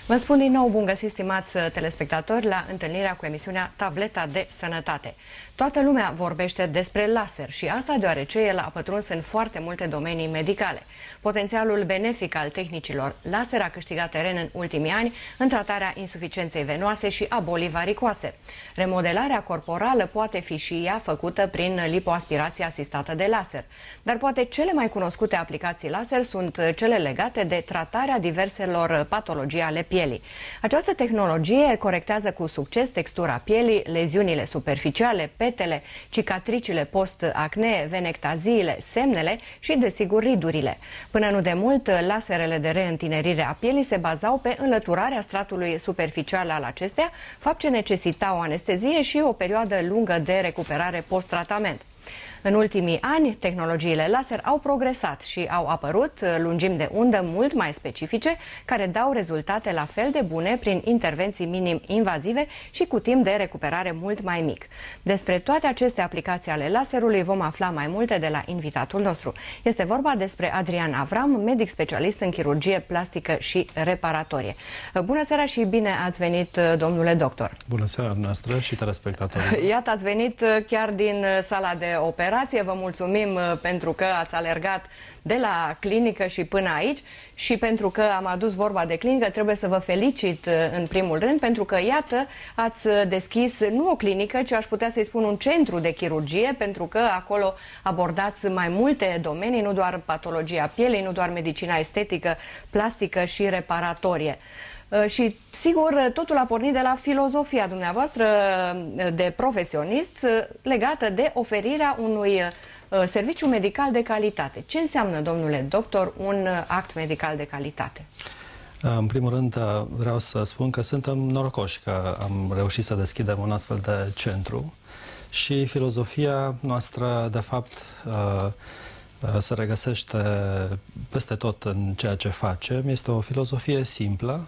Vă spun din nou bun găsit, stimați telespectatori, la întâlnirea cu emisiunea Tableta de Sănătate. Toată lumea vorbește despre laser și asta deoarece el a pătruns în foarte multe domenii medicale. Potențialul benefic al tehnicilor laser a câștigat teren în ultimii ani în tratarea insuficienței venoase și a bolii varicoase. Remodelarea corporală poate fi și ea făcută prin lipoaspirație asistată de laser. Dar poate cele mai cunoscute aplicații laser sunt cele legate de tratarea diverselor patologii ale pielii. Această tehnologie corectează cu succes textura pielii, leziunile superficiale, petele, cicatricile post-acne, venectaziile, semnele și, desigur, ridurile. Până nu de mult, laserele de reîntinerire a pielii se bazau pe înlăturarea stratului superficial al acesteia, fapt ce necesita o anestezie și o perioadă lungă de recuperare post-tratament. În ultimii ani, tehnologiile laser au progresat și au apărut lungimi de undă mult mai specifice, care dau rezultate la fel de bune prin intervenții minim-invazive și cu timp de recuperare mult mai mic. Despre toate aceste aplicații ale laserului vom afla mai multe de la invitatul nostru. Este vorba despre Adrian Avram, medic specialist în chirurgie plastică și reparatorie. Bună seara și bine ați venit, domnule doctor! Bună seara noastră și telespectatorilor! Iată, ați venit chiar din sala de operație. Vă mulțumim pentru că ați alergat de la clinică și până aici și pentru că am adus vorba de clinică, trebuie să vă felicit în primul rând, pentru că, iată, ați deschis nu o clinică, ci aș putea să-i spun un centru de chirurgie, pentru că acolo abordați mai multe domenii, nu doar patologia pielei, nu doar medicina estetică, plastică și reparatorie. Și, sigur, totul a pornit de la filozofia dumneavoastră de profesionist legată de oferirea unui serviciu medical de calitate. Ce înseamnă, domnule doctor, un act medical de calitate? În primul rând, vreau să spun că suntem norocoși că am reușit să deschidem un astfel de centru și filozofia noastră, de fapt, se regăsește peste tot în ceea ce facem. Este o filozofie simplă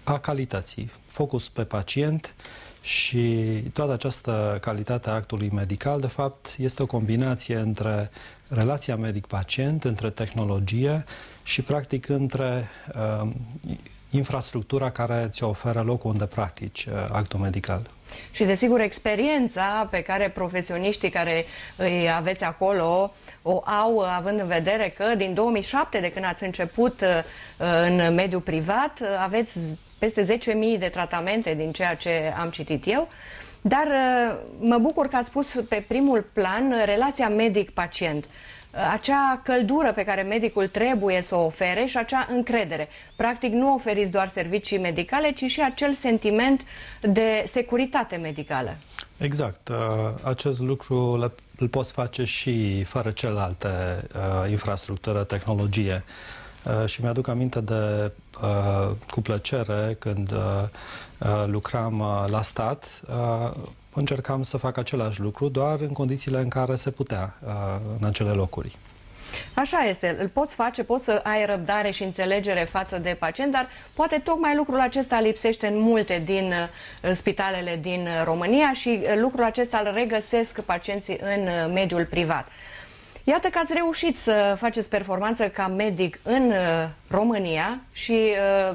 a calității, focus pe pacient și toată această calitate a actului medical, de fapt, este o combinație între relația medic-pacient, între tehnologie și, practic, între infrastructura care ți oferă locul unde practici actul medical. Și, desigur, experiența pe care profesioniștii care îi aveți acolo o au, având în vedere că din 2007, de când ați început în mediul privat, aveți peste 10.000 de tratamente din ceea ce am citit eu, dar mă bucur că ați pus pe primul plan relația medic-pacient. Acea căldură pe care medicul trebuie să o ofere și acea încredere. Practic nu oferiți doar servicii medicale, ci și acel sentiment de securitate medicală. Exact. Acest lucru îl poți face și fără celelalte infrastructură, tehnologie. Și mi-aduc aminte de, cu plăcere, când lucram la stat, încercam să fac același lucru, doar în condițiile în care se putea în acele locuri. Așa este, îl poți face, poți să ai răbdare și înțelegere față de pacient, dar poate tocmai lucrul acesta lipsește în multe din spitalele din România și lucrul acesta îl regăsesc pacienții în mediul privat. Iată că ați reușit să faceți performanță ca medic în România și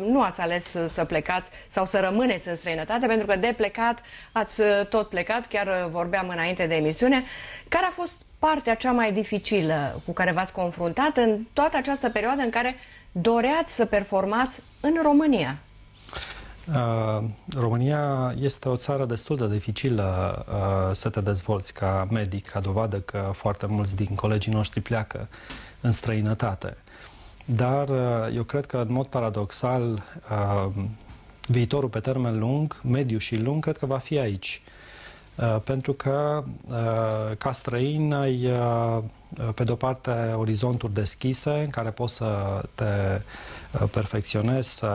nu ați ales să plecați sau să rămâneți în străinătate, pentru că de plecat ați tot plecat, chiar vorbeam înainte de emisiune. Care a fost partea cea mai dificilă cu care v-ați confruntat în toată această perioadă în care doreați să performați în România? România este o țară destul de dificilă să te dezvolți ca medic, ca dovadă că foarte mulți din colegii noștri pleacă în străinătate. Dar eu cred că, în mod paradoxal, viitorul pe termen lung, mediu și lung, cred că va fi aici. Pentru că, ca străin, ai, pe de-o parte, orizonturi deschise în care poți să te perfecționezi, să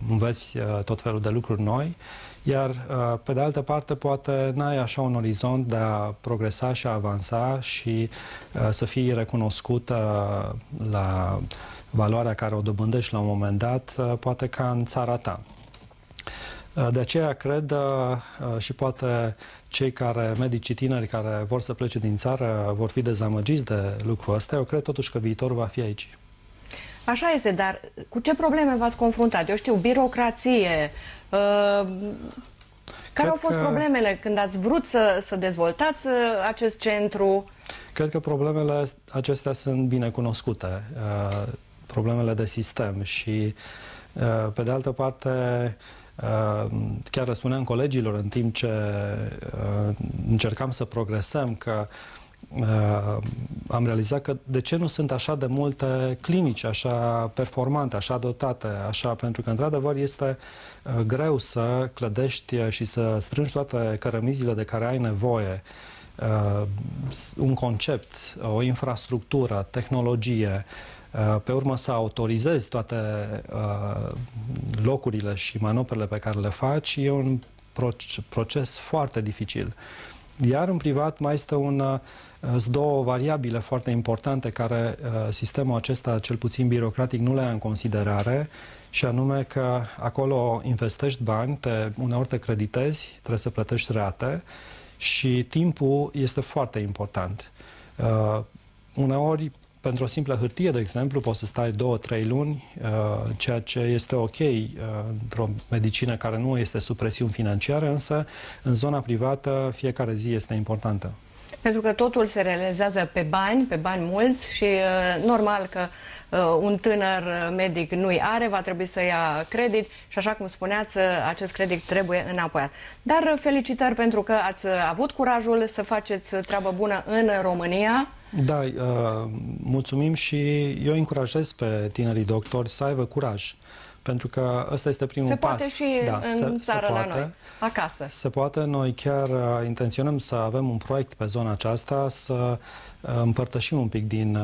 înveți tot felul de lucruri noi, iar, pe de altă parte, poate n-ai așa un orizont de a progresa și a avansa și să fii recunoscută la valoarea care o dobândești la un moment dat, poate ca în țara ta. De aceea cred și poate cei medicii tineri care vor să plece din țară vor fi dezamăgiți de lucrul ăsta. Eu cred totuși că viitorul va fi aici. Așa este, dar cu ce probleme v-ați confruntat? Eu știu, birocrație. Care au fost problemele când ați vrut să dezvoltați acest centru? Cred că problemele acestea sunt bine cunoscute, problemele de sistem și, pe de altă parte, chiar răspuneam colegilor în timp ce încercam să progresăm că am realizat că de ce nu sunt așa de multe clinici, așa performante, așa dotate, așa, pentru că într-adevăr este greu să clădești și să strângi toate cărămizile de care ai nevoie, un concept, o infrastructură, tehnologie, pe urmă să autorizezi toate locurile și manoperele pe care le faci, e un proces foarte dificil. Iar în privat mai este sunt două variabile foarte importante care sistemul acesta, cel puțin birocratic, nu le ia în considerare, și anume că acolo investești bani, uneori te creditezi, trebuie să plătești rate și timpul este foarte important. Uneori, pentru o simplă hârtie, de exemplu, poți să stai 2-3 luni, ceea ce este ok într-o medicină care nu este sub presiuni financiare, însă în zona privată fiecare zi este importantă. Pentru că totul se realizează pe bani mulți și normal că un tânăr medic nu-i are, va trebui să ia credit și, așa cum spuneați, acest credit trebuie înapoiat. Dar felicitări pentru că ați avut curajul să faceți treabă bună în România. Da, mulțumim și eu încurajez pe tinerii doctori să aibă curaj. Pentru că ăsta este primul pas. Se poate și în țară la noi, acasă. Se poate. Noi chiar intenționăm să avem un proiect pe zona aceasta, să împărtășim un pic din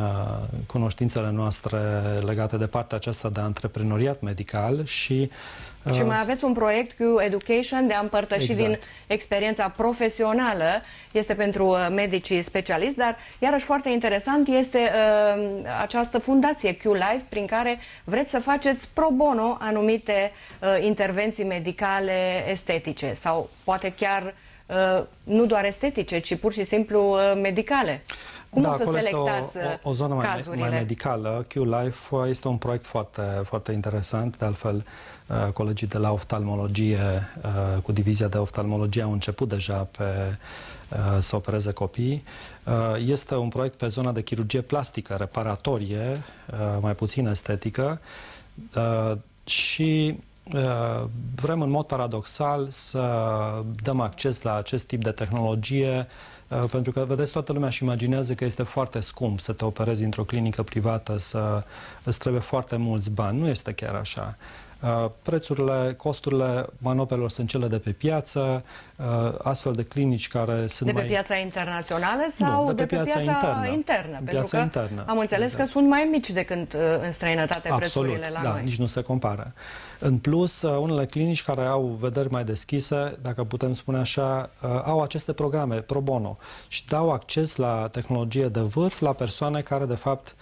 cunoștințele noastre legate de partea aceasta de antreprenoriat medical și mai aveți un proiect cu Education de a împărtăși din experiența profesională. Este pentru medicii specialiști, dar iarăși foarte interesant este această fundație Q-Life prin care vreți să faceți pro bono anumite intervenții medicale estetice sau poate chiar nu doar estetice, ci pur și simplu medicale. Cum o să selectați o zonă cazurile? mai medicală. Q-Life este un proiect foarte, foarte interesant. De altfel, colegii de la oftalmologie, cu divizia de oftalmologie, au început deja să opereze copii. Este un proiect pe zona de chirurgie plastică, reparatorie, mai puțin estetică, și vrem în mod paradoxal să dăm acces la acest tip de tehnologie, pentru că, vedeți, toată lumea își imaginează că este foarte scump să te operezi într-o clinică privată, îți trebuie foarte mulți bani. Nu este chiar așa. Prețurile, costurile manoperelor sunt cele de pe piață, astfel de clinici care sunt de pe piața internațională sau nu, de pe piața internă? Pentru că am înțeles că sunt mai mici decât în străinătate prețurile la noi. Da, nici nu se compară. În plus, unele clinici care au vederi mai deschise, dacă putem spune așa, au aceste programe pro bono și dau acces la tehnologie de vârf la persoane care, de fapt,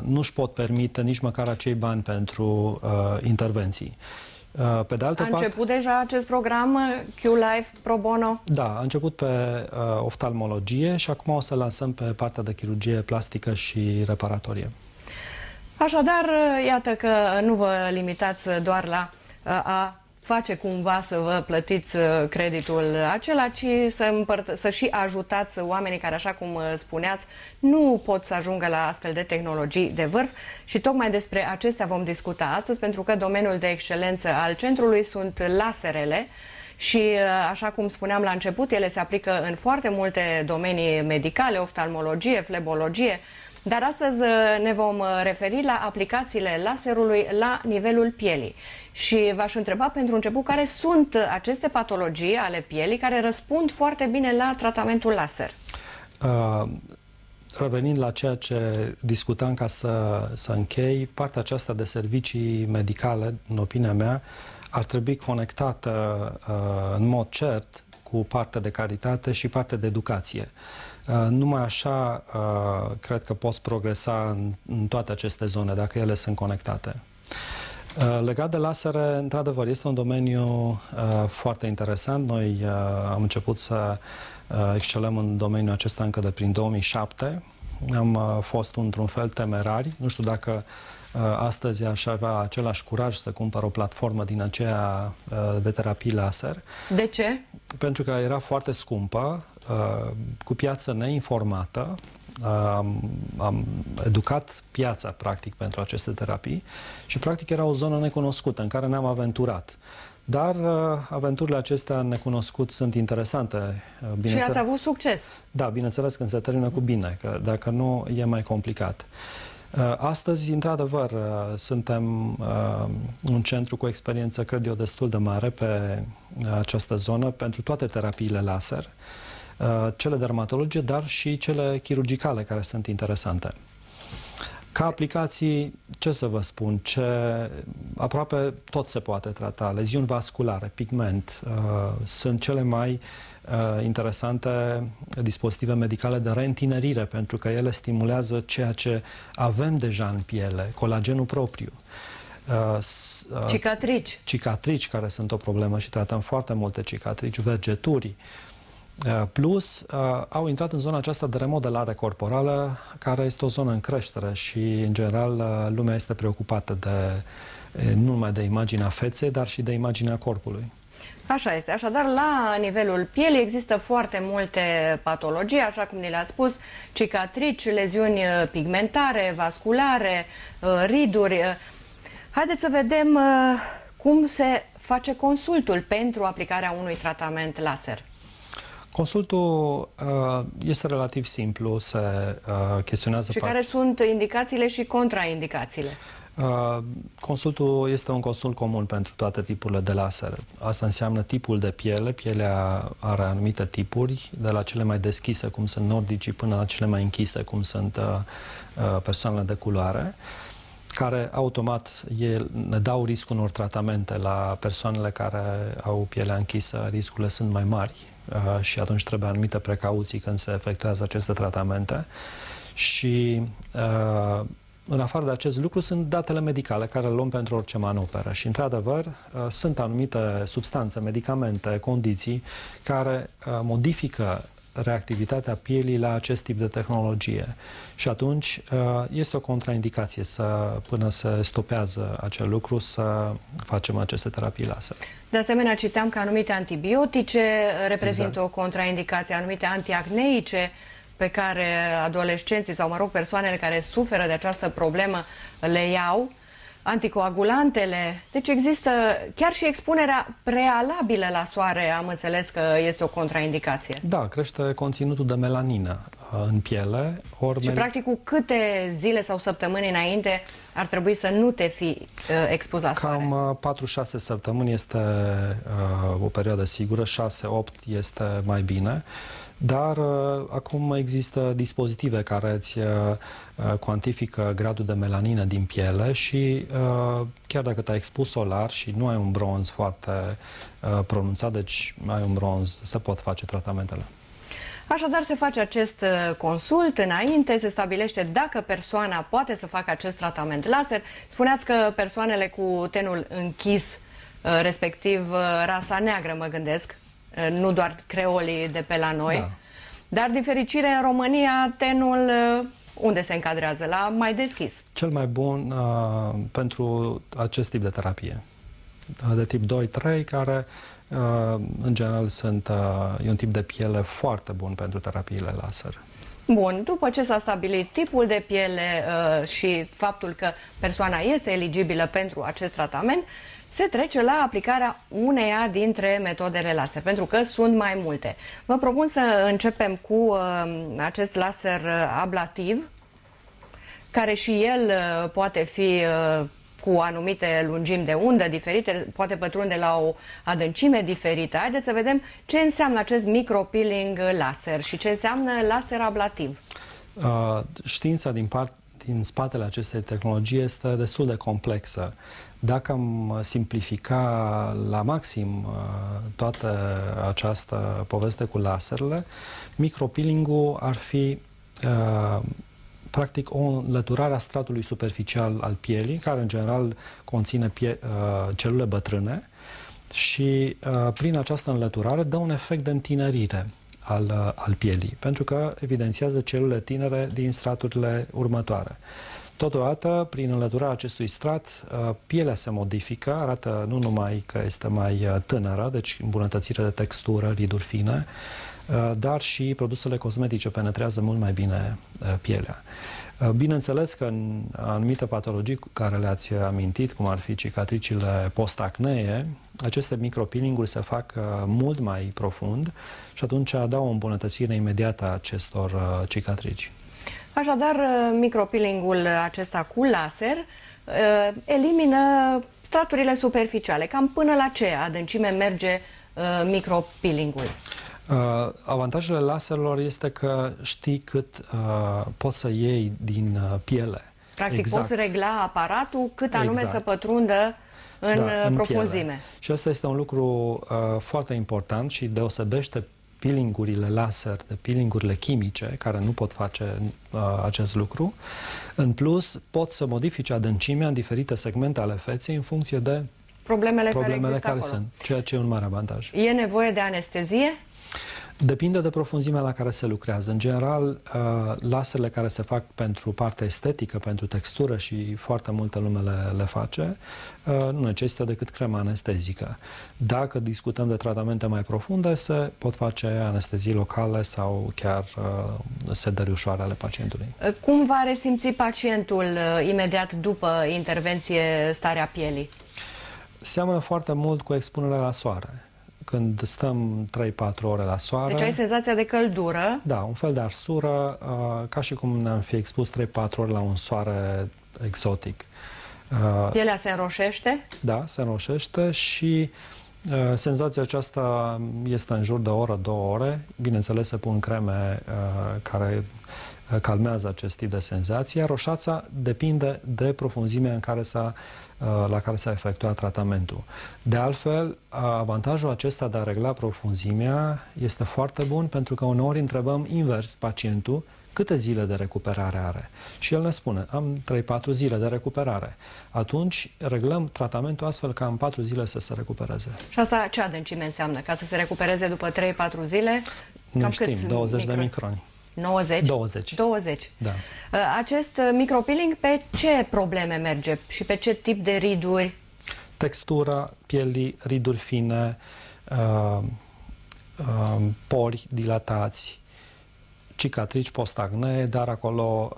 nu își pot permite nici măcar acei bani pentru intervenții. Pe de altă parte, a început deja acest program Q-Life pro bono? Da, a început pe oftalmologie și acum o să lansăm pe partea de chirurgie plastică și reparatorie. Așadar, iată că nu vă limitați doar la a face cumva să vă plătiți creditul acela, ci să și ajutați oamenii care, așa cum spuneați, nu pot să ajungă la astfel de tehnologii de vârf. Și tocmai despre acestea vom discuta astăzi, pentru că domeniul de excelență al centrului sunt laserele. Și, așa cum spuneam la început, ele se aplică în foarte multe domenii medicale, oftalmologie, flebologie, dar astăzi ne vom referi la aplicațiile laserului la nivelul pielii. Și v-aș întreba pentru început care sunt aceste patologii ale pielii care răspund foarte bine la tratamentul laser. Revenind la ceea ce discutam ca să închei, partea aceasta de servicii medicale, în opinia mea, ar trebui conectată în mod cert cu partea de caritate și partea de educație. Numai așa cred că poți progresa în toate aceste zone, dacă ele sunt conectate. Legat de lasere, într-adevăr, este un domeniu foarte interesant. Noi am început să excelăm în domeniul acesta încă de prin 2007. am fost într-un fel temerari. Nu știu dacă astăzi aș avea același curaj să cumpăr o platformă din aceea de terapii laser. De ce? Pentru că era foarte scumpă, cu piață neinformată. Am educat piața, practic, pentru aceste terapii și, practic, era o zonă necunoscută în care ne-am aventurat. Dar aventurile acestea necunoscut sunt interesante. Și ați avut succes. Da, bineînțeles, când se termină cu bine, că dacă nu, e mai complicat. Astăzi, într-adevăr, suntem un centru cu experiență, cred eu, destul de mare pe această zonă pentru toate terapiile laser, cele dermatologice, dar și cele chirurgicale, care sunt interesante. Ca aplicații, ce să vă spun, aproape tot se poate trata. Leziuni vasculare, pigment, sunt cele mai interesante dispozitive medicale de reîntinerire, pentru că ele stimulează ceea ce avem deja în piele, colagenul propriu. Cicatrici. Cicatrici, care sunt o problemă și tratăm foarte multe cicatrici, vergeturi. Plus, au intrat în zona aceasta de remodelare corporală, care este o zonă în creștere și, în general, lumea este preocupată nu numai de imaginea feței, dar și de imaginea corpului. Așa este. Așadar, la nivelul pielii există foarte multe patologii, așa cum ni le-ați spus, cicatrici, leziuni pigmentare, vasculare, riduri. Haideți să vedem cum se face consultul pentru aplicarea unui tratament laser. Consultul este relativ simplu, se chestionează... Și care sunt indicațiile și contraindicațiile? Consultul este un consult comun pentru toate tipurile de laser. Asta înseamnă tipul de piele. Pielea are anumite tipuri, de la cele mai deschise, cum sunt nordicii, până la cele mai închise, cum sunt persoanele de culoare, care automat ne dau riscul unor tratamente. La persoanele care au pielea închisă, riscurile sunt mai mari și atunci trebuie anumite precauții când se efectuează aceste tratamente. Și în afară de acest lucru sunt datele medicale care le luăm pentru orice manoperă și, într-adevăr, sunt anumite substanțe, medicamente, condiții care modifică reactivitatea pielii la acest tip de tehnologie. Și atunci este o contraindicație până se stopează acel lucru, să facem aceste terapii laser. De asemenea, citeam că anumite antibiotice reprezintă o contraindicație, anumite antiacneice pe care adolescenții sau, mă rog, persoanele care suferă de această problemă le iau, anticoagulantele. Deci există chiar și expunerea prealabilă la soare, am înțeles că este o contraindicație. Da, crește conținutul de melanină în piele. Și practic cu câte zile sau săptămâni înainte ar trebui să nu te fi expus la soare? Cam 4-6 săptămâni este o perioadă sigură, 6-8 este mai bine. Dar acum există dispozitive care îți cuantifică gradul de melanină din piele și chiar dacă te-ai expus solar și nu ai un bronz foarte pronunțat, deci ai un bronz, se pot face tratamentele. Așadar, se face acest consult înainte, se stabilește dacă persoana poate să facă acest tratament laser. Spuneați că persoanele cu tenul închis, respectiv rasa neagră, mă gândesc, nu doar creolii de pe la noi, da. Dar, din fericire, în România, tenul unde se încadrează? La mai deschis. Cel mai bun pentru acest tip de terapie, de tip 2-3, care în general e un tip de piele foarte bun pentru terapiile laser. Bun, după ce s-a stabilit tipul de piele și faptul că persoana este eligibilă pentru acest tratament, se trece la aplicarea uneia dintre metodele laser, pentru că sunt mai multe. Vă propun să începem cu acest laser ablativ, care și el poate fi cu anumite lungimi de undă diferite, poate pătrunde la o adâncime diferită. Haideți să vedem ce înseamnă acest micropeeling laser și ce înseamnă laser ablativ. Știința din spatele acestei tehnologii este destul de complexă. Dacă am simplifica la maxim toată această poveste cu laserele, micropeeling-ul ar fi practic o înlăturare a stratului superficial al pielii, care în general conține celule bătrâne și prin această înlăturare dă un efect de întinerire al pielii, pentru că evidențiază celule tinere din straturile următoare. Totodată, prin înlăturarea acestui strat, pielea se modifică, arată nu numai că este mai tânără, deci îmbunătățire de textură, riduri fine, dar și produsele cosmetice penetrează mult mai bine pielea. Bineînțeles că în anumite patologii care le-ați amintit, cum ar fi cicatricile post-acnee, aceste micropeeling-uri se fac mult mai profund și atunci dau o îmbunătățire imediată a acestor cicatrici. Așadar, micropeeling-ul acesta cu laser elimină straturile superficiale. Cam până la ce adâncime merge micropeeling-ul? Avantajele laserelor este că știi cât poți să iei din piele. Practic poți regla aparatul cât anume să pătrundă în profunzime. Piele. Și asta este un lucru foarte important și deosebește peeling-urile laser de peeling-urile chimice, care nu pot face acest lucru. În plus, pot să modifice adâncimea în diferite segmente ale feței în funcție de problemele care sunt, ceea ce e un mare avantaj. E nevoie de anestezie? Depinde de profunzimea la care se lucrează. În general, laserele care se fac pentru partea estetică, pentru textură și foarte multă lume le face, nu necesită decât crema anestezică. Dacă discutăm de tratamente mai profunde, se pot face anestezii locale sau chiar sedări ușoare ale pacientului. Cum va resimți pacientul imediat după intervenție starea pielii? Seamănă foarte mult cu expunerea la soare. Când stăm 3-4 ore la soare... Deci ai senzația de căldură? Da, un fel de arsură, ca și cum ne-am fi expus 3-4 ore la un soare exotic. Pielea se înroșește? Da, se înroșește și senzația aceasta este în jur de o oră, 2 ore. Bineînțeles, se pun creme care calmează acest tip de senzație. Roșața depinde de profunzimea la care s-a efectuat tratamentul. De altfel, avantajul acesta de a regla profunzimea este foarte bun, pentru că uneori întrebăm invers pacientul câte zile de recuperare are. Și el ne spune, am 3-4 zile de recuperare. Atunci reglăm tratamentul astfel ca în 4 zile să se recupereze. Și asta ce adâncime înseamnă? Ca să se recupereze după 3-4 zile? Nu știm, 20 de microni. 90? 20. 20. Da. Acest micropeeling pe ce probleme merge și pe ce tip de riduri? Textura pielii, riduri fine, pori dilatați, cicatrici post-acnee, dar acolo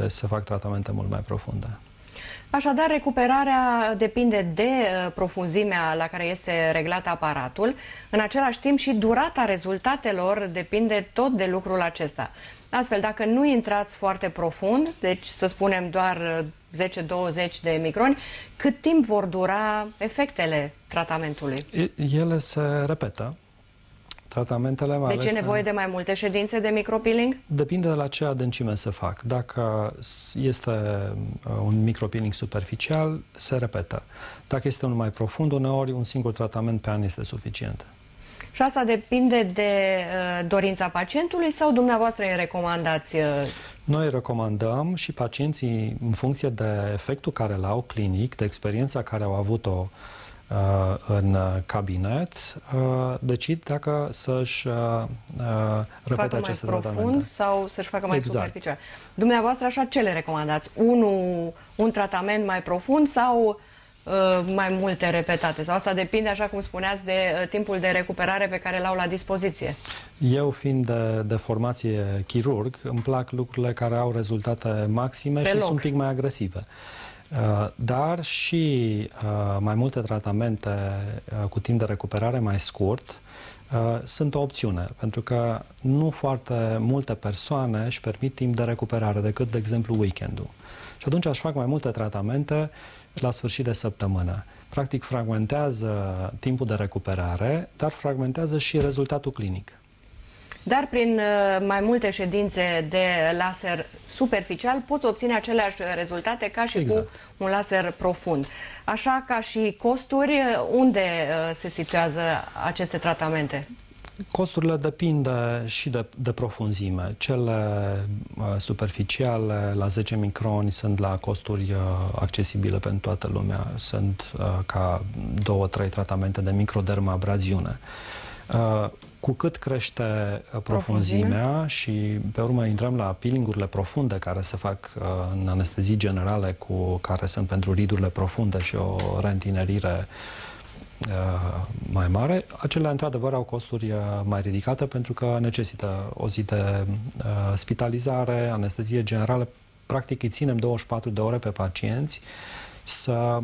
se fac tratamente mult mai profunde. Așadar, recuperarea depinde de profunzimea la care este reglat aparatul. În același timp și durata rezultatelor depinde tot de lucrul acesta. Astfel, dacă nu intrați foarte profund, deci să spunem doar 10-20 de microni, cât timp vor dura efectele tratamentului? Ele se repetă. Tratamentele Deci e nevoie de mai multe ședințe de micropeeling? Depinde de la ce adâncime se fac. Dacă este un micropeeling superficial, se repetă. Dacă este unul mai profund, uneori un singur tratament pe an este suficient. Și asta depinde de dorința pacientului sau dumneavoastră îi recomandați? Noi recomandăm și pacienții, în funcție de efectul care l-au clinic, de experiența care au avut-o în cabinet, decid dacă să-și repete aceste tratamente. Sau să-și facă mai superficial. Dumneavoastră, așa, ce le recomandați? Un tratament mai profund sau mai multe repetate? Sau asta depinde, așa cum spuneați, de timpul de recuperare pe care l-au la dispoziție? Eu, fiind de formație chirurg, îmi plac lucrurile care au rezultate maxime și sunt un pic mai agresive. Dar și mai multe tratamente cu timp de recuperare mai scurt sunt o opțiune, pentru că nu foarte multe persoane își permit timp de recuperare decât, de exemplu, weekendul. Și atunci aș fac mai multe tratamente la sfârșit de săptămână. Practic fragmentează timpul de recuperare, dar fragmentează și rezultatul clinic. Dar prin mai multe ședințe de laser superficial poți obține aceleași rezultate ca și cu un laser profund. Așa ca și costuri, unde se situează aceste tratamente? Costurile depind și de profunzime. Cele superficiale, la 10 microni, sunt la costuri accesibile pentru toată lumea. Sunt ca 2-3 tratamente de microdermabraziune. Cu cât crește profunzimea și pe urmă intrăm la peeling-urile profunde care se fac în anestezii generale, care sunt pentru ridurile profunde și o reîntinerire mai mare, acelea într-adevăr au costuri mai ridicate pentru că necesită o zi de spitalizare, anestezie generală. Practic îi ținem 24 de ore pe pacienți să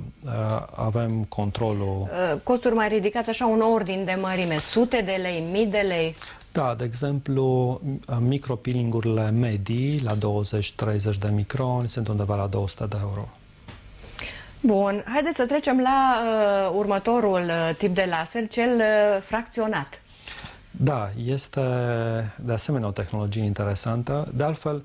avem controlul. Costuri mai ridicate, așa un ordin de mărime, sute de lei, mii de lei? Da, de exemplu, micropeeling-urile medii la 20-30 de microni sunt undeva la 200 de euro. Bun, haideți să trecem la următorul tip de laser, cel fracționat. Da, este de asemenea o tehnologie interesantă. De altfel,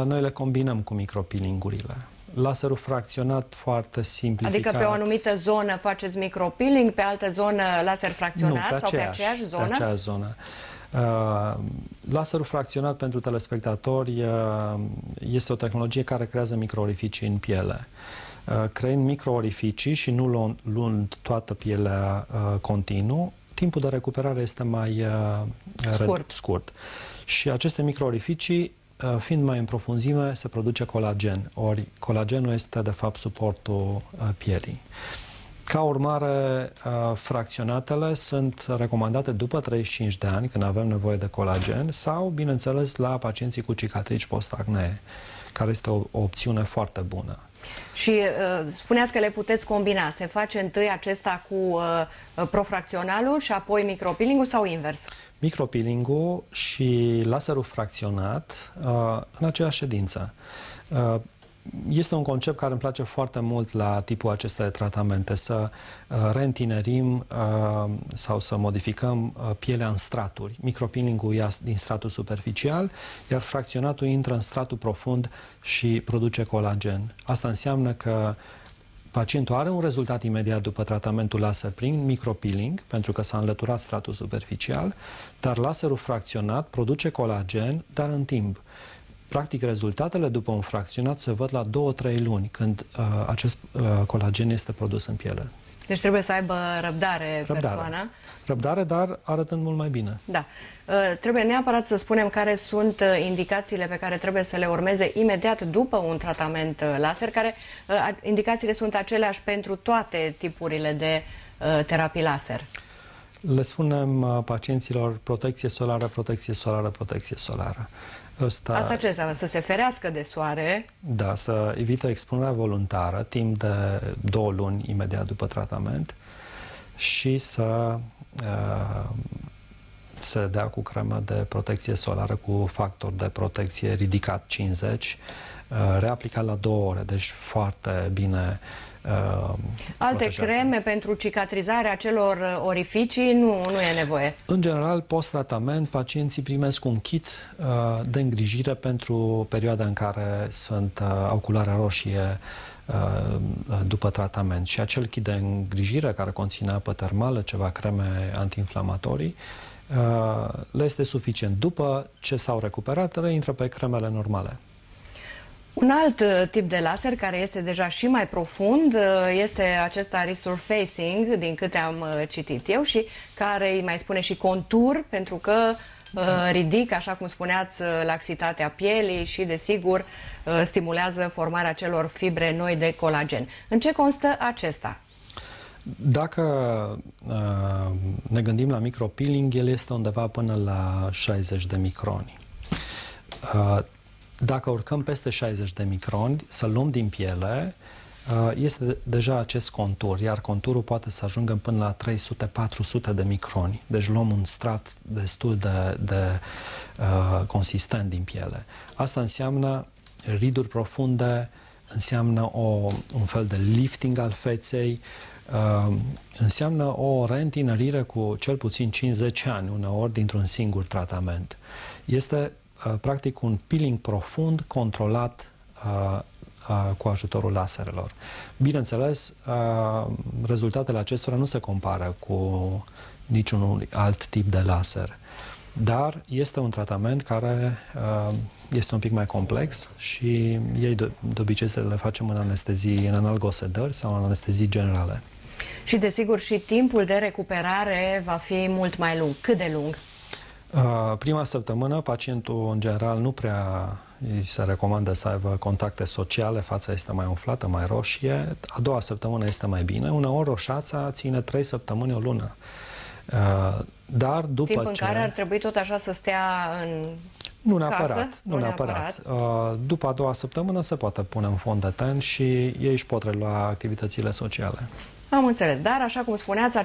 noi le combinăm cu micropeeling-urile. Laserul fracționat foarte simplificat. Adică pe o anumită zonă faceți micropeeling, pe altă zonă laser fracționat? Nu, sau pe aceeași zonă? Pe aceeași zonă. Laserul fracționat pentru telespectatori este o tehnologie care creează microorificii în piele. Creând microorificii și nu luând toată pielea continuu, timpul de recuperare este mai scurt. Și aceste microorificii, fiind mai în profunzime, se produce colagen. Ori colagenul este, de fapt, suportul pielii. Ca urmare, fracționatele sunt recomandate după 35 de ani, când avem nevoie de colagen, sau, bineînțeles, la pacienții cu cicatrici post-acnee, care este o opțiune foarte bună. Și spuneați că le puteți combina. Se face întâi acesta cu profracționalul și apoi micropeeling-ul sau invers? Micropeeling-ul și laserul fracționat în aceeași ședință. Este un concept care îmi place foarte mult la tipul acesta de tratamente, să reîntinerim sau să modificăm pielea în straturi. Micropeeling-ul ia din stratul superficial, iar fracționatul intră în stratul profund și produce colagen. Asta înseamnă că pacientul are un rezultat imediat după tratamentul laser prin micropeeling, pentru că s-a înlăturat stratul superficial, dar laserul fracționat produce colagen, dar în timp. Practic, rezultatele după un fracționat se văd la 2-3 luni, când acest colagen este produs în piele. Deci trebuie să aibă răbdare persoana. Răbdare, dar arătând mult mai bine. Da. Trebuie neapărat să spunem care sunt indicațiile pe care trebuie să le urmeze imediat după un tratament laser, care indicațiile sunt aceleași pentru toate tipurile de terapii laser. Le spunem pacienților protecție solară, protecție solară, protecție solară. Asta ce înseamnă? Să se ferească de soare? Da, să evite expunerea voluntară timp de 2 luni imediat după tratament și să se dea cu cremă de protecție solară cu factor de protecție ridicat 50, reaplicat la 2 ore, deci foarte bine Alte protejate. creme pentru cicatrizarea acelor orificii nu e nevoie? În general, post-tratament, pacienții primesc un kit de îngrijire pentru perioada în care au culoarea roșie după tratament. Și acel kit de îngrijire, care conține apă termală, ceva creme antiinflamatorii, le este suficient. După ce s-au recuperat, reintră pe cremele normale. Un alt tip de laser care este deja și mai profund este acesta resurfacing, din câte am citit eu, și care îi mai spune și contur, pentru că ridică, așa cum spuneați, laxitatea pielii și, desigur, stimulează formarea celor fibre noi de colagen. În ce constă acesta? Dacă ne gândim la micropeeling, el este undeva până la 60 de microni. Dacă urcăm peste 60 de microni, să luăm din piele, este deja acest contur, iar conturul poate să ajungă până la 300-400 de microni. Deci luăm un strat destul de consistent din piele. Asta înseamnă riduri profunde, înseamnă un fel de lifting al feței, înseamnă o reîntinerire cu cel puțin 5-10 ani, uneori dintr-un singur tratament. Este practic un peeling profund controlat cu ajutorul laserelor. Bineînțeles, rezultatele acestora nu se compară cu niciun alt tip de laser, dar este un tratament care este un pic mai complex și ei de obicei să le facem în anestezii, în analgosedări sau în anestezii generale. Și desigur și timpul de recuperare va fi mult mai lung. Cât de lung? Prima săptămână, pacientul în general nu prea îi se recomandă să aibă contacte sociale, fața este mai umflată, mai roșie. A doua săptămână este mai bine. Uneori roșața ține 3 săptămâni, o lună. Dar după timp în care ar trebui tot așa să stea în nu casă? Neapărat, nu neapărat. După a doua săptămână se poate pune un fond de ten și ei își pot relua activitățile sociale. Am înțeles, dar așa cum spuneați,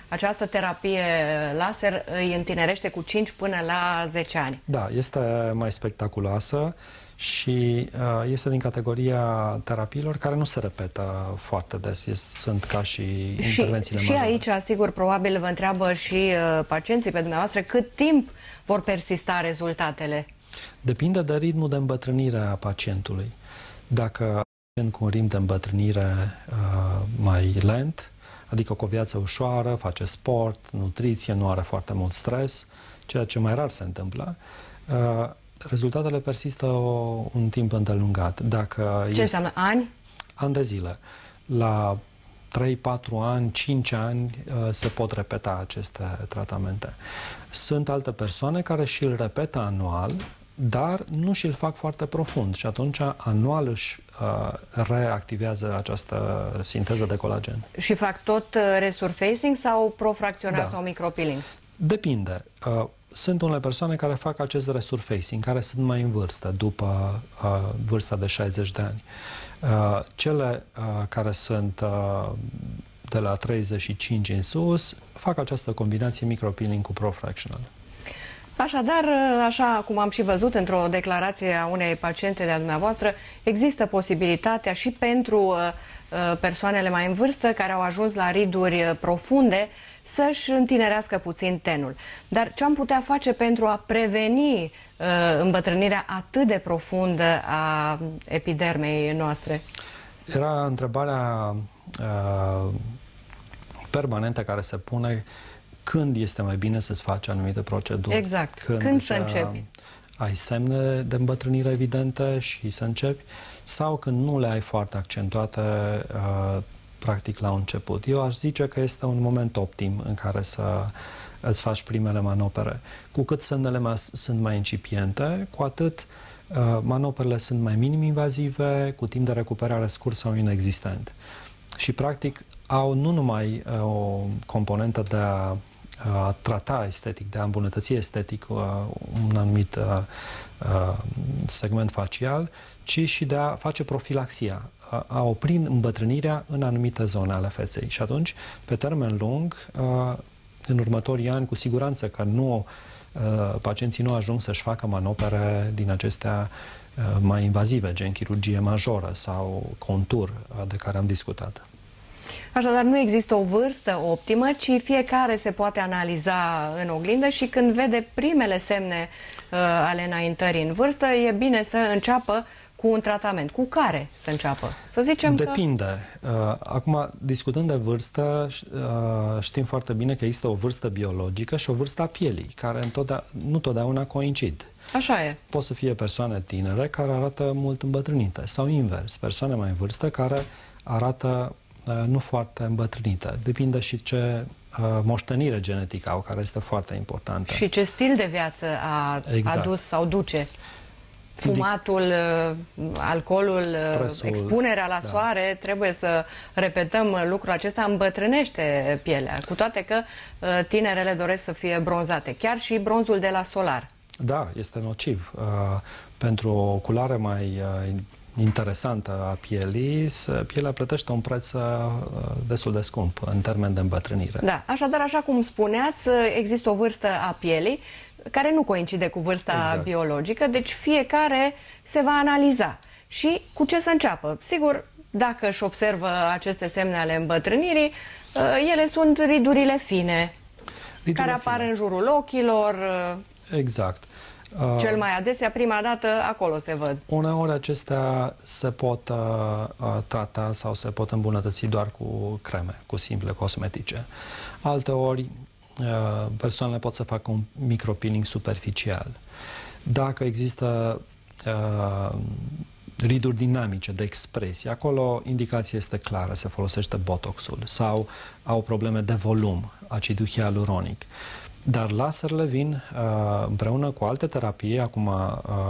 această terapie laser îi întinerește cu 5 până la 10 ani. Da, este mai spectaculoasă și este din categoria terapiilor care nu se repetă foarte des. Sunt ca și intervențiile majore. Și aici, sigur, probabil vă întreabă și pacienții pe dumneavoastră cât timp vor persista rezultatele. Depinde de ritmul de îmbătrânire a pacientului. Dacă cu un ritm de îmbătrânire mai lent, adică cu o viață ușoară, face sport, nutriție, nu are foarte mult stres, ceea ce mai rar se întâmplă, rezultatele persistă un timp îndelungat. Ce înseamnă? Ani? Ani de zile. La 3, 4 ani, 5 ani se pot repeta aceste tratamente. Sunt alte persoane care și îl repetă anual, dar nu și-l fac foarte profund și atunci anual își reactivează această sinteză de colagen. Și fac tot resurfacing sau profracționat sau micropeeling? Depinde. Sunt unele persoane care fac acest resurfacing, care sunt mai în vârstă, după vârsta de 60 de ani. Cele care sunt de la 35 în sus fac această combinație micropeeling cu profractional. Așadar, așa cum am și văzut într-o declarație a unei paciente de-a dumneavoastră, există posibilitatea și pentru persoanele mai în vârstă care au ajuns la riduri profunde să-și întinerească puțin tenul. Dar ce am putea face pentru a preveni îmbătrânirea atât de profundă a epidermei noastre? Era întrebarea permanentă care se pune: când este mai bine să-ți faci anumite proceduri? Exact. Când să începi? Ai semne de îmbătrânire evidente și să începi, sau când nu le ai foarte accentuate practic la început. Eu aș zice că este un moment optim în care să îți faci primele manopere. Cu cât semnele sunt mai incipiente, cu atât manoperele sunt mai minim-invazive, cu timp de recuperare scurt sau inexistent. Și practic au nu numai o componentă de a trata estetic, de a îmbunătăți estetic un anumit segment facial, ci și de a face profilaxia, a opri îmbătrânirea în anumite zone ale feței. Și atunci, pe termen lung, în următorii ani, cu siguranță că pacienții nu ajung să-și facă manopere din acestea mai invazive, gen chirurgie majoră sau contur, de care am discutat. Așadar, nu există o vârstă optimă, ci fiecare se poate analiza în oglindă și când vede primele semne ale înaintării în vârstă, e bine să înceapă cu un tratament. Cu care să înceapă? Să zicem Depinde. Acum, discutând de vârstă, știm foarte bine că există o vârstă biologică și o vârstă a pielii, care nu totdeauna coincid. Așa e. Pot să fie persoane tinere care arată mult îmbătrânite sau invers, persoane mai în vârstă care arată nu foarte îmbătrânite. Depinde și ce moștenire genetică au, care este foarte importantă. Și ce stil de viață a adus sau duce. Fumatul, alcoolul, stresul, expunerea la soare, trebuie să repetăm lucrul acesta, îmbătrânește pielea, cu toate că tinerele doresc să fie bronzate. Chiar și bronzul de la solar. Da, este nociv. Pentru o culoare mai interesantă a pielii, pielea plătește un preț destul de scump în termen de îmbătrânire. Da, așadar, așa cum spuneați, există o vârstă a pielii care nu coincide cu vârsta biologică, deci fiecare se va analiza. Și cu ce să înceapă? Sigur, dacă își observă aceste semne ale îmbătrânirii, ele sunt ridurile fine, care apar în jurul ochilor. Exact. Cel mai adesea, prima dată, acolo se văd. Uneori acestea se pot trata sau se pot îmbunătăți doar cu creme, cu simple cosmetice. Alteori, persoanele pot să facă un micropeeling superficial. Dacă există riduri dinamice de expresie. Acolo indicația este clară, se folosește botoxul sau au probleme de volum, acidul hialuronic. Dar laserele vin împreună cu alte terapii, acum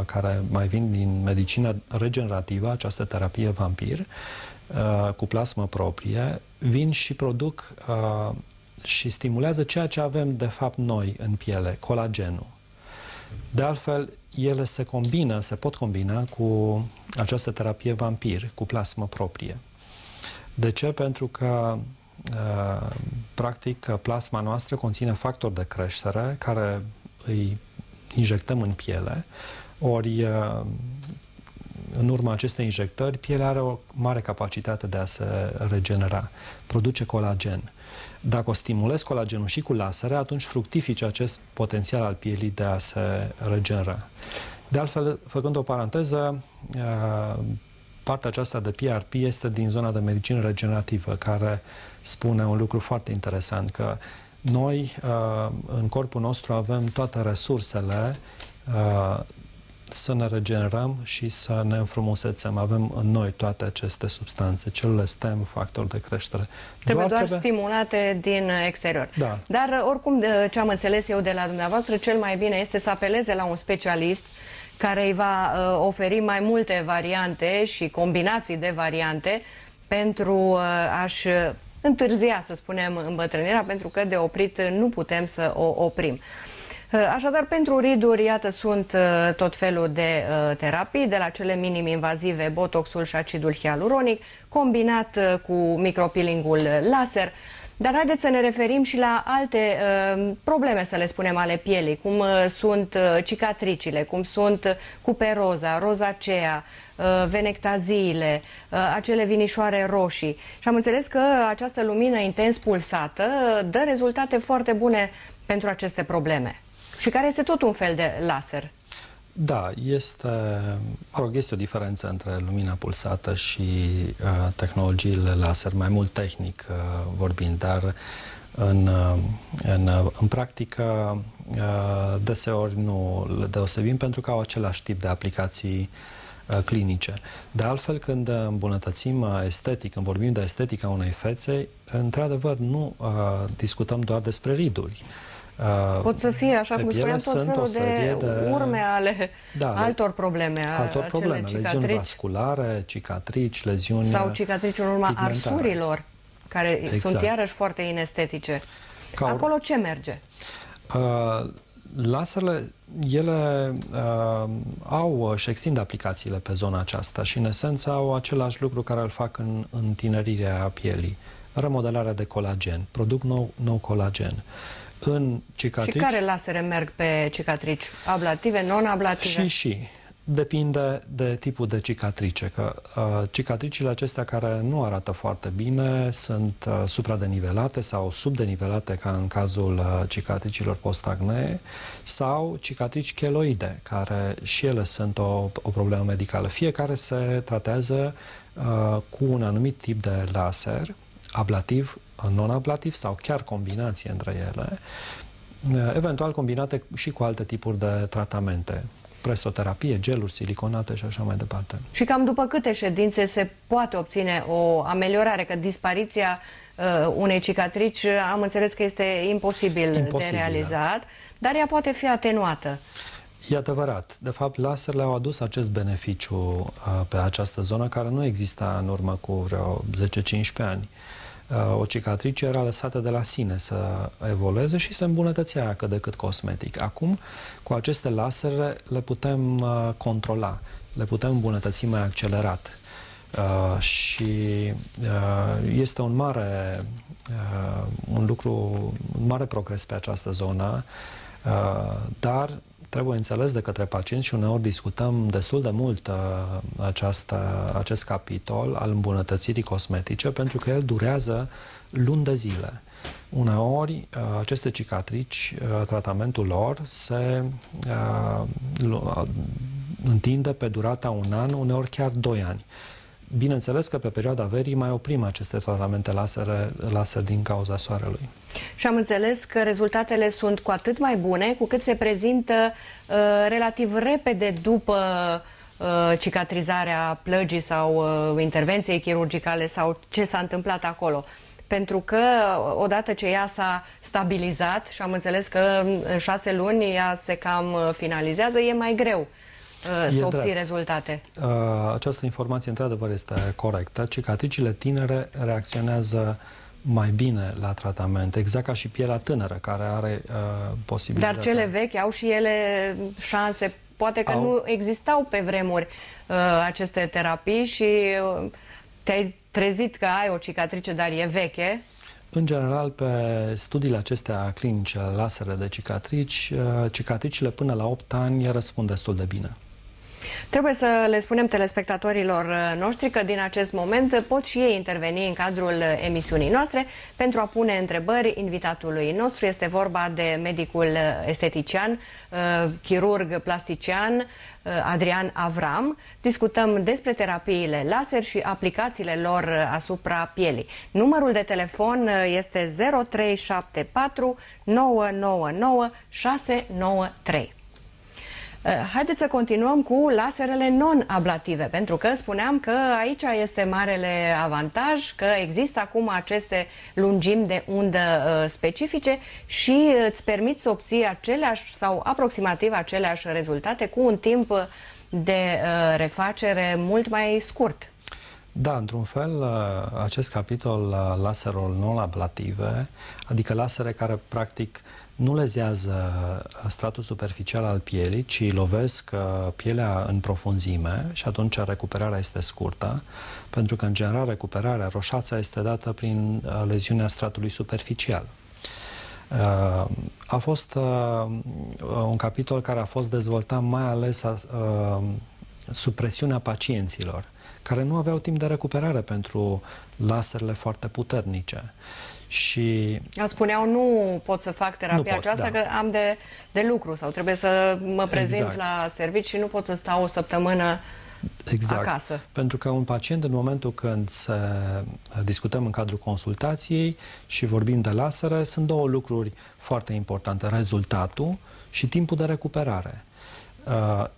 care mai vin din medicina regenerativă, această terapie vampir, cu plasmă proprie, vin și produc și stimulează ceea ce avem de fapt noi în piele, colagenul. De altfel, ele se pot combina cu această terapie vampir, cu plasmă proprie. De ce? Pentru că practic plasma noastră conține factori de creștere care îi injectăm în piele, ori în urma acestei injectări, pielea are o mare capacitate de a se regenera, produce colagen. Dacă o stimulezi colagenul și cu lasere, atunci fructifici acest potențial al pielii de a se regenera. De altfel, făcând o paranteză, partea aceasta de PRP este din zona de medicină regenerativă, care spune un lucru foarte interesant, că noi, în corpul nostru, avem toate resursele să ne regenerăm și să ne înfrumusețem. Avem în noi toate aceste substanțe, celule stem, factori de creștere. Trebuie stimulate din exterior. Da. Dar, oricum, ce am înțeles eu de la dumneavoastră, cel mai bine este să apeleze la un specialist care îi va oferi mai multe variante și combinații de variante pentru a-și întârzia, să spunem, îmbătrânirea, pentru că de oprit nu putem să o oprim. Așadar, pentru riduri, iată, sunt tot felul de terapii, de la cele minim-invazive, botoxul și acidul hialuronic, combinat cu micropeelingul laser. Dar haideți să ne referim și la alte probleme, să le spunem, ale pielii, cum sunt cicatricile, cum sunt cuperoza, rozacea, venectaziile, acele vinișoare roșii. Și am înțeles că această lumină intens pulsată dă rezultate foarte bune pentru aceste probleme. Și care este tot un fel de laser. Da, este o diferență între lumina pulsată și tehnologiile laser, mai mult tehnic vorbind, dar în practică deseori nu le deosebim pentru că au același tip de aplicații clinice. De altfel, când îmbunătățim estetic, când vorbim de estetica unei fețe, într-adevăr nu discutăm doar despre riduri. Pot să fie, așa cum spuneam, tot felul de urme ale altor probleme. Leziuni vasculare, cicatrici, leziuni sau cicatrici în urma arsurilor, care sunt iarăși foarte inestetice. Acolo ce merge? Laserele, ele au și extind aplicațiile pe zona aceasta și, în esență, au același lucru care îl fac în întinerirea pielii. Remodelarea de colagen. Produc nou colagen. În cicatrici... Și care lasere merg pe cicatrici? Ablative, non-ablative? Și. Depinde de tipul de cicatrice. Că cicatricile acestea care nu arată foarte bine sunt supradenivelate sau subdenivelate, ca în cazul cicatricilor post-acne, sau cicatrici cheloide, care și ele sunt o problemă medicală. Fiecare se tratează cu un anumit tip de laser, ablativ, non-ablativ sau chiar combinație între ele, eventual combinate și cu alte tipuri de tratamente, presoterapie, geluri, siliconate și așa mai departe. Și cam după câte ședințe se poate obține o ameliorare? Că dispariția unei cicatrici am înțeles că este imposibil de realizat, dar ea poate fi atenuată. E adevărat. De fapt, laserele au adus acest beneficiu pe această zonă care nu exista în urmă cu vreo 10-15 ani. O cicatrice era lăsată de la sine să evolueze și se îmbunătățea cât de cât cosmetic. Acum, cu aceste lasere, le putem controla, le putem îmbunătăți mai accelerat. Și este un mare progres pe această zonă, dar trebuie înțeles de către pacienți și uneori discutăm destul de mult acest capitol al îmbunătățirii cosmetice, pentru că el durează luni de zile. Uneori, aceste cicatrici, tratamentul lor se întinde pe durata un an, uneori chiar 2 ani. Bineînțeles că pe perioada verii mai oprim aceste tratamente laser din cauza soarelui. Și am înțeles că rezultatele sunt cu atât mai bune cu cât se prezintă relativ repede după cicatrizarea plăgii sau intervenției chirurgicale sau ce s-a întâmplat acolo. Pentru că odată ce ea s-a stabilizat și am înțeles că în 6 luni ea se cam finalizează, e mai greu să obții rezultate. Această informație într-adevăr este corectă. Cicatricile tinere reacționează mai bine la tratament, exact ca și pielea tânără, care are posibilitatea... Dar cele vechi au și ele șanse. Poate că nu existau pe vremuri aceste terapii și te-ai trezit că ai o cicatrice, dar e veche. În general, pe studiile acestea clinice, lasere de cicatrici, cicatricile până la 8 ani răspund destul de bine. Trebuie să le spunem telespectatorilor noștri că din acest moment pot și ei interveni în cadrul emisiunii noastre pentru a pune întrebări invitatului nostru. Este vorba de medicul estetician, chirurg plastician Adrian Avram. Discutăm despre terapiile laser și aplicațiile lor asupra pielii. Numărul de telefon este 0374 999 693. Haideți să continuăm cu laserele non-ablative, pentru că spuneam că aici este marele avantaj, că există acum aceste lungimi de undă specifice și îți permit să obții aceleași sau aproximativ aceleași rezultate cu un timp de refacere mult mai scurt. Da, într-un fel, acest capitol, laserul non-ablative, adică lasere care practic nu lezează stratul superficial al pielii, ci lovesc pielea în profunzime și atunci recuperarea este scurtă, pentru că, în general, recuperarea, roșața este dată prin leziunea stratului superficial. A fost un capitol care a fost dezvoltat mai ales sub presiunea pacienților, care nu aveau timp de recuperare pentru laserele foarte puternice. Și spuneau, nu pot să fac terapia aceasta, că am de lucru sau trebuie să mă prezint la serviciu și nu pot să stau o săptămână acasă. Pentru că un pacient, în momentul când discutăm în cadrul consultației și vorbim de lasere, sunt două lucruri foarte importante: rezultatul și timpul de recuperare,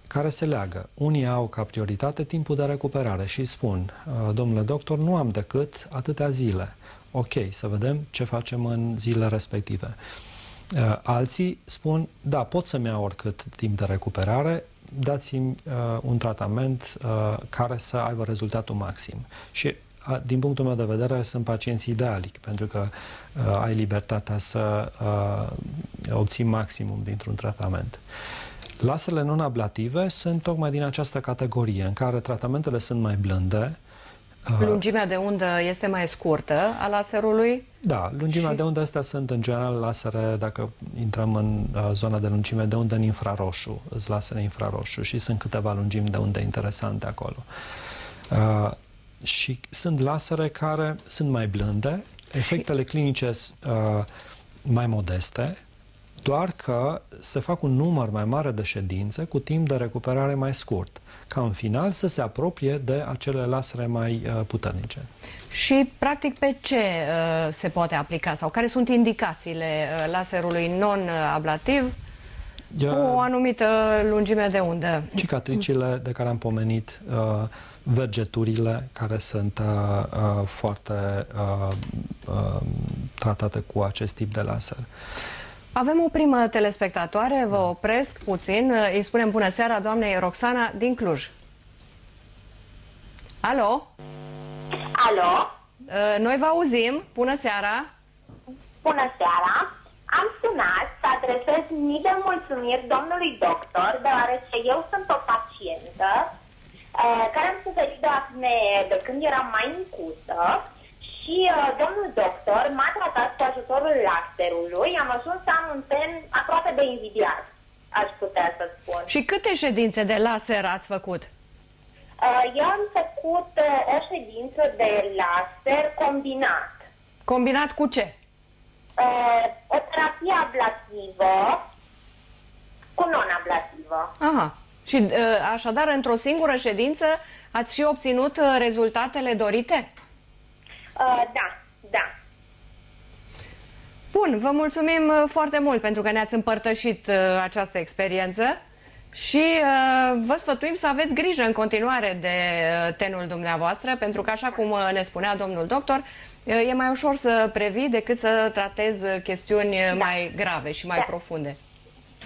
care se leagă. Unii au ca prioritate timpul de recuperare și spun: domnule doctor, nu am decât atâtea zile. Ok, să vedem ce facem în zilele respective. Alții spun: da, pot să-mi iau oricât timp de recuperare, dați-mi un tratament care să aibă rezultatul maxim. Și din punctul meu de vedere sunt pacienții ideali, pentru că ai libertatea să obții maximum dintr-un tratament. Laserele non-ablative sunt tocmai din această categorie, în care tratamentele sunt mai blânde. Lungimea de undă este mai scurtă a laserului? Da, lungimea de undă astea sunt în general lasere, dacă intrăm în zona de lungime de undă în infraroșu, îți lasere infraroșu și sunt câteva lungimi de undă interesante acolo. Și sunt lasere care sunt mai blânde, efectele clinice mai modeste, doar că se fac un număr mai mare de ședințe cu timp de recuperare mai scurt, ca în final să se apropie de acele lasere mai puternice. Și, practic, pe ce se poate aplica sau care sunt indicațiile laserului non-ablativ cu o anumită lungime de undă? Cicatricile de care am pomenit, vergeturile care sunt foarte tratate cu acest tip de laser. Avem o primă telespectatoare, vă opresc puțin, îi spunem bună seara doamnei Roxana din Cluj. Alo? Alo? Noi vă auzim, bună seara! Bună seara! Am sunat să adresez mii de mulțumiri domnului doctor, deoarece eu sunt o pacientă care am suferit de apnee de când eram mai micuță. Și domnul doctor m-a tratat cu ajutorul laserului. Am ajuns să am un ten aproape de invidiat, aș putea să spun. Și câte ședințe de laser ați făcut? Eu am făcut o ședință de laser combinat. Combinat cu ce? O terapie ablativă cu non-ablativă. Aha. Și așadar, într-o singură ședință ați și obținut rezultatele dorite? Da. Bun, vă mulțumim foarte mult pentru că ne-ați împărtășit această experiență Și vă sfătuim să aveți grijă în continuare de tenul dumneavoastră, pentru că, așa cum ne spunea domnul doctor, e mai ușor să previi decât să tratezi chestiuni mai grave și mai profunde.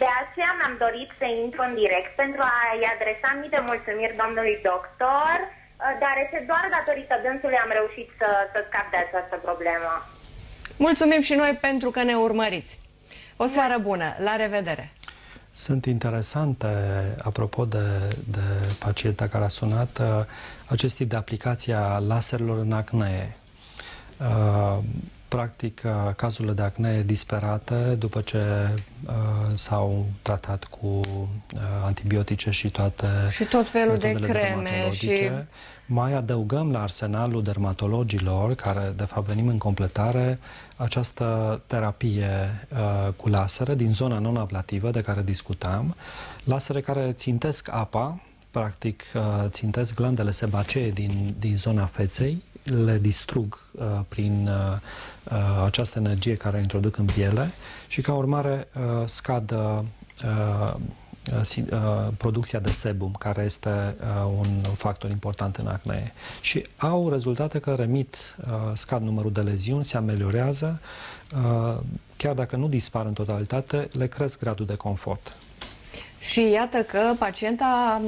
De aceea mi-am dorit să intru în direct pentru a-i adresa mii de mulțumiri domnului doctor, deoarece doar datorită dânsului am reușit să scap de această problemă. Mulțumim și noi pentru că ne urmăriți. O seară bună, la revedere! Sunt interesante, apropo de pacienta care a sunat, acest tip de aplicație a laserelor în acne. Practic, cazurile de acne disperate, după ce s-au tratat cu antibiotice și toate și tot felul de creme și... Mai adăugăm la arsenalul dermatologilor, care de fapt venim în completare, această terapie cu lasere din zona non-ablativă de care discutam, lasere care țintesc apa, practic țintesc glandele sebacee din zona feței, le distrug prin această energie care o introduc în piele și ca urmare scad producția de sebum, care este un factor important în acne. Și au rezultate că remit, scad numărul de leziuni, se ameliorează, chiar dacă nu dispar în totalitate, le cresc gradul de confort. Și iată că pacienta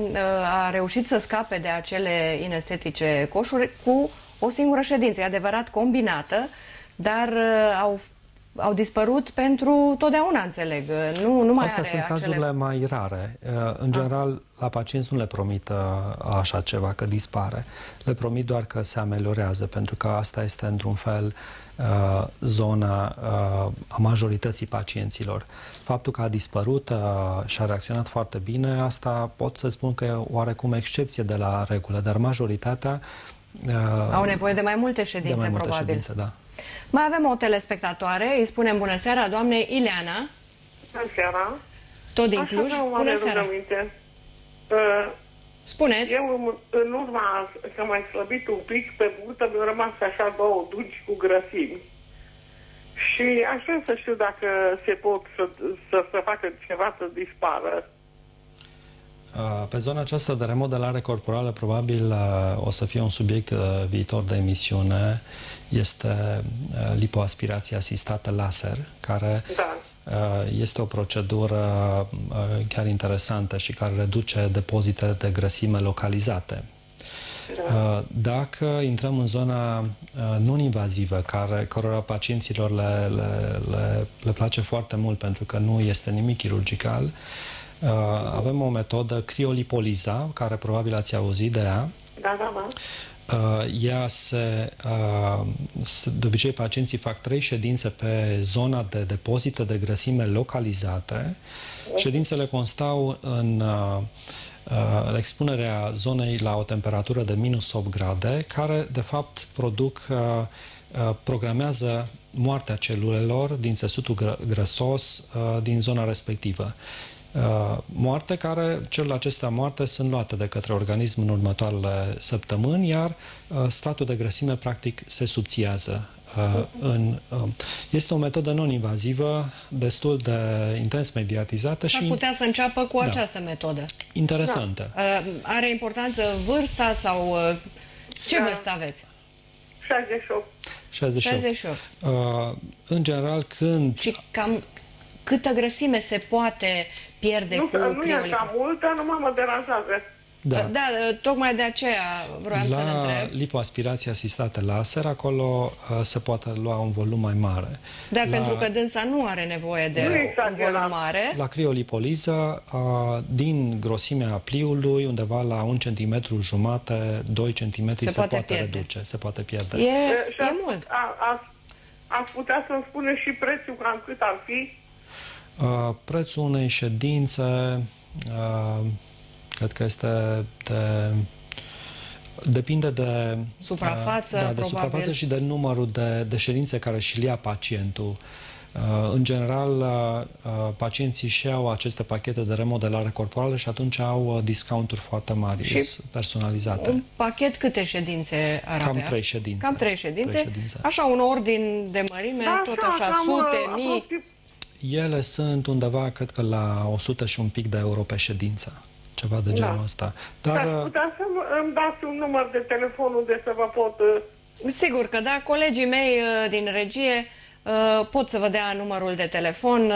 a reușit să scape de acele inestetice coșuri cu o singură ședință, e adevărat combinată, dar au dispărut pentru totdeauna, înțeleg. Nu mai Astea are sunt cazurile mai rare. În general, la pacienți nu le promit așa ceva, că dispare. Le promit doar că se ameliorează, pentru că asta este, într-un fel, zona a majorității pacienților. Faptul că a dispărut și a reacționat foarte bine, asta pot să spun că e oarecum excepție de la regulă, dar majoritatea au nevoie de mai multe ședințe, probabil. Ședințe, da. Mai avem o telespectatoare, îi spunem bună seara doamnei Ileana. Bună seara. Tot din Cluj. Bună seara. Spuneți. Eu, în urma că m-ai slăbit un pic, pe burtă mi-au rămas așa două dulci cu grăsimi. Și aș vrea să știu dacă se pot să facă ceva să dispară. Pe zona aceasta de remodelare corporală, probabil o să fie un subiect viitor de emisiune. Este lipoaspirația asistată laser, care este o procedură chiar interesantă și care reduce depozitele de grăsime localizate. Dacă intrăm în zona non-invazivă, cărora pacienților le place foarte mult pentru că nu este nimic chirurgical, avem o metodă criolipoliza, care probabil ați auzit de ea. Da. Ea de obicei pacienții fac 3 ședințe pe zona de depozite de grăsime localizate. Ședințele constau în expunerea zonei la o temperatură de minus 8 grade, care de fapt programează moartea celulelor din țesutul grăsos din zona respectivă. Moarte care, celulele acestea moarte sunt luate de către organism în următoarele săptămâni, iar stratul de grăsime practic se subțiază. Este o metodă non-invazivă, destul de intens mediatizată și... Ar putea să înceapă cu această metodă. Interesantă. Are importanță vârsta sau ce vârstă aveți? 68. În general, când... Și cam câtă grăsime se poate pierde cu criolipoliza? Nu e așa multă, numai mă deranjează. Da, tocmai de aceea vroiam să ne întreb. La lipoaspirație asistată laser, acolo se poate lua un volum mai mare. Dar pentru că dânsa nu are nevoie de un volum mare. La criolipoliză, din grosimea pliului, undeva la 1,5 cm, 2 cm, se poate reduce, se poate pierde. E mult. Ați putea să-mi spuneți și prețul, cam cât ar fi? Prețul unei ședințe, cred că este depinde de suprafață, de suprafață și de numărul de ședințe care și-l ia pacientul. În general, pacienții și iau aceste pachete de remodelare corporală și atunci au discounturi foarte mari, personalizate. Un pachet câte ședințe ar avea? Cam 3 ședințe. Cam 3 ședințe. Așa un ordin de mărime, tot așa, sute, mii. Ele sunt undeva, cred că la 100 și un pic de euro pe ședință. Ceva de genul ăsta. Dar Ați putea să îmi dați un număr de telefon unde să vă pot... Sigur că da, colegii mei din regie pot să vă dea numărul de telefon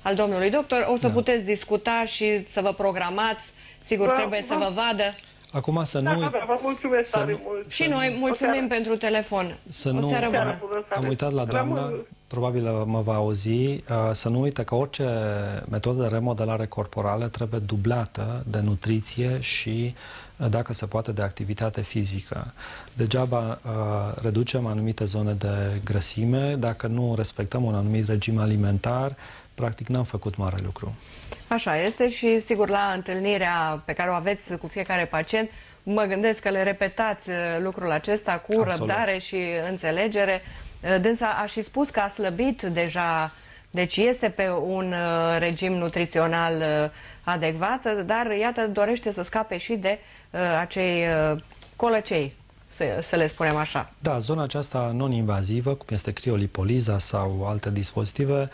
al domnului doctor. O să puteți discuta și să vă programați. Sigur, trebuie să vă vadă. acum să nu... vă mulțumesc tare mult. Și noi mulțumim pentru telefon. Să O nu... seară bună. Am uitat la doamna, probabil mă va auzi, să nu uite că orice metodă de remodelare corporală trebuie dublată de nutriție și, dacă se poate, de activitate fizică. Degeaba reducem anumite zone de grăsime, dacă nu respectăm un anumit regim alimentar, practic n-am făcut mare lucru. Așa este și, sigur, la întâlnirea pe care o aveți cu fiecare pacient, mă gândesc că le repetați lucrul acesta cu răbdare și înțelegere. Dânsa a și spus că a slăbit deja, deci este pe un regim nutrițional adecvat, dar, iată, dorește să scape și de acei colăcei, să le spunem așa. Da, zona aceasta non-invazivă, cum este criolipoliza sau alte dispozitive,